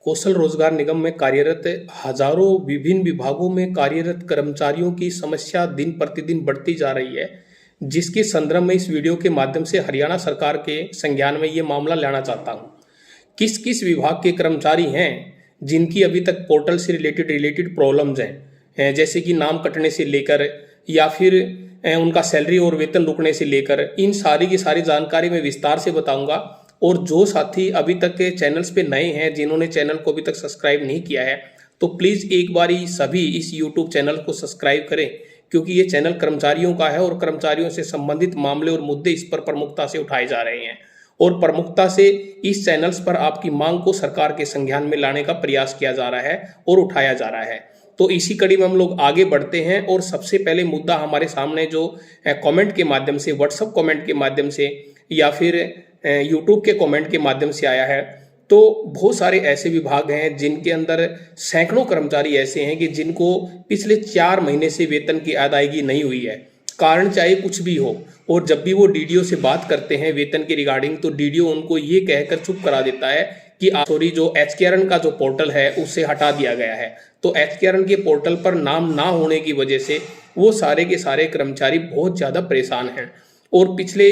कौशल रोजगार निगम में कार्यरत हजारों विभिन्न विभागों में कार्यरत कर्मचारियों की समस्या दिन प्रतिदिन बढ़ती जा रही है, जिसके संदर्भ में इस वीडियो के माध्यम से हरियाणा सरकार के संज्ञान में ये मामला लाना चाहता हूँ। किस किस विभाग के कर्मचारी हैं जिनकी अभी तक पोर्टल से रिलेटेड प्रॉब्लम्स हैं, जैसे कि नाम कटने से लेकर या फिर उनका सैलरी और वेतन रुकने से लेकर, इन सारी की सारी जानकारी मैं विस्तार से बताऊंगा। और जो साथी अभी तक के चैनल्स पे नए हैं, जिन्होंने चैनल को अभी तक सब्सक्राइब नहीं किया है, तो प्लीज़ एक बारी सभी इस यूट्यूब चैनल को सब्सक्राइब करें, क्योंकि ये चैनल कर्मचारियों का है और कर्मचारियों से संबंधित मामले और मुद्दे इस पर प्रमुखता से उठाए जा रहे हैं और प्रमुखता से इस चैनल्स पर आपकी मांग को सरकार के संज्ञान में लाने का प्रयास किया जा रहा है और उठाया जा रहा है। तो इसी कड़ी में हम लोग आगे बढ़ते हैं और सबसे पहले मुद्दा हमारे सामने जो कमेंट के माध्यम से, व्हाट्सएप कमेंट के माध्यम से या फिर यूट्यूब के कमेंट के माध्यम से आया है। तो बहुत सारे ऐसे विभाग हैं जिनके अंदर सैकड़ों कर्मचारी ऐसे हैं कि जिनको पिछले 4 महीने से वेतन की अदायगी नहीं हुई है, कारण चाहे कुछ भी हो। और जब भी वो डीडीओ से बात करते हैं वेतन के रिगार्डिंग, तो डीडीओ उनको ये कहकर चुप करा देता है कि सॉरी, जो एचकेआरएन का जो पोर्टल है उससे हटा दिया गया है। तो एचकेआरएन के पोर्टल पर नाम ना होने की वजह से वो सारे के सारे कर्मचारी बहुत ज़्यादा परेशान हैं और पिछले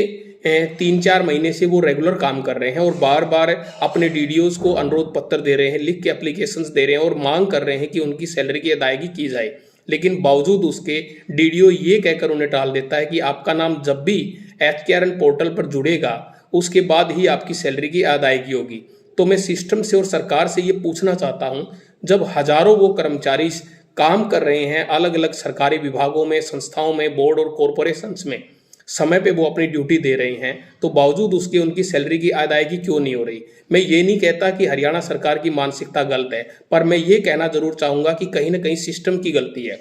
3-4 महीने से वो रेगुलर काम कर रहे हैं और बार बार अपने डीडीओज को अनुरोध पत्र दे रहे हैं, लिख के एप्लीकेशंस दे रहे हैं और मांग कर रहे हैं कि उनकी सैलरी की अदायगी की जाए। लेकिन बावजूद उसके डीडीओ ये कहकर उन्हें टाल देता है कि आपका नाम जब भी एचकेआरएन पोर्टल पर जुड़ेगा उसके बाद ही आपकी सैलरी की अदायगी होगी। तो मैं सिस्टम से और सरकार से ये पूछना चाहता हूँ, जब हजारों वो कर्मचारी काम कर रहे हैं अलग अलग सरकारी विभागों में, संस्थाओं में, बोर्ड और कॉरपोरेशंस में, समय पे वो अपनी ड्यूटी दे रहे हैं, तो बावजूद उसके उनकी सैलरी की अदायगी क्यों नहीं हो रही। मैं ये नहीं कहता कि हरियाणा सरकार की मानसिकता गलत है, पर मैं ये कहना जरूर चाहूँगा कि कहीं ना कहीं सिस्टम की गलती है।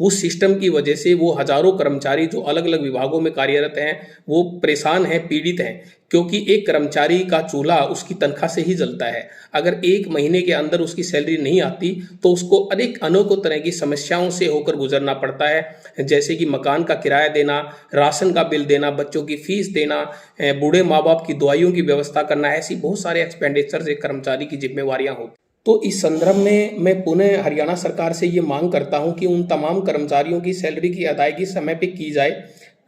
उस सिस्टम की वजह से वो हजारों कर्मचारी जो अलग अलग विभागों में कार्यरत हैं वो परेशान हैं, पीड़ित हैं, क्योंकि एक कर्मचारी का चूल्हा उसकी तनख्वाह से ही जलता है। अगर 1 महीने के अंदर उसकी सैलरी नहीं आती तो उसको अनेकों तरह की समस्याओं से होकर गुजरना पड़ता है, जैसे कि मकान का किराया देना, राशन का बिल देना, बच्चों की फीस देना, बूढ़े माँ बाप की दवाइयों की व्यवस्था करना। ऐसी बहुत सारे एक्सपेंडिचर एक कर्मचारी की जिम्मेवारियाँ होती। तो इस संदर्भ में मैं पुनः हरियाणा सरकार से ये मांग करता हूं कि उन तमाम कर्मचारियों की सैलरी की अदायगी समय पे की जाए,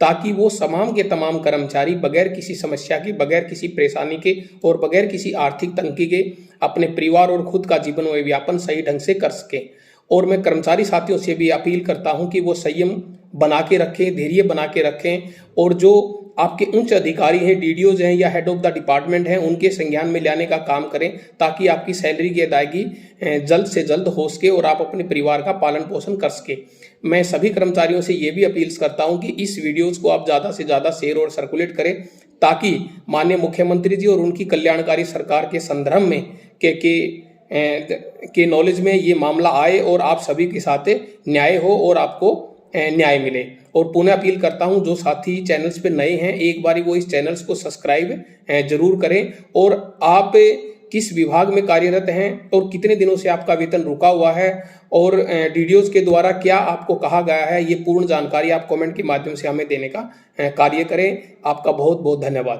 ताकि वो तमाम के तमाम कर्मचारी बगैर किसी समस्या के, बगैर किसी परेशानी के और बगैर किसी आर्थिक तंगी के अपने परिवार और खुद का जीवन व्यापन सही ढंग से कर सकें। और मैं कर्मचारी साथियों से भी अपील करता हूं कि वो संयम बना के रखें, धैर्य बना के रखें और जो आपके उच्च अधिकारी हैं, डीडीओज हैं या हेड ऑफ द डिपार्टमेंट हैं, उनके संज्ञान में लाने का काम करें, ताकि आपकी सैलरी की अदायगी जल्द से जल्द हो सके और आप अपने परिवार का पालन पोषण कर सके। मैं सभी कर्मचारियों से ये भी अपील करता हूं कि इस वीडियोज को आप ज़्यादा से ज़्यादा शेयर और सर्कुलेट करें, ताकि माननीय मुख्यमंत्री जी और उनकी कल्याणकारी सरकार के संदर्भ में के नॉलेज में ये मामला आए और आप सभी के साथ न्याय हो और आपको न्याय मिले। और पुनः अपील करता हूं, जो साथी चैनल्स पे नए हैं एक बारी वो इस चैनल्स को सब्सक्राइब जरूर करें। और आप किस विभाग में कार्यरत हैं और कितने दिनों से आपका वेतन रुका हुआ है और डीडीओज के द्वारा क्या आपको कहा गया है, ये पूर्ण जानकारी आप कमेंट के माध्यम से हमें देने का कार्य करें। आपका बहुत बहुत धन्यवाद।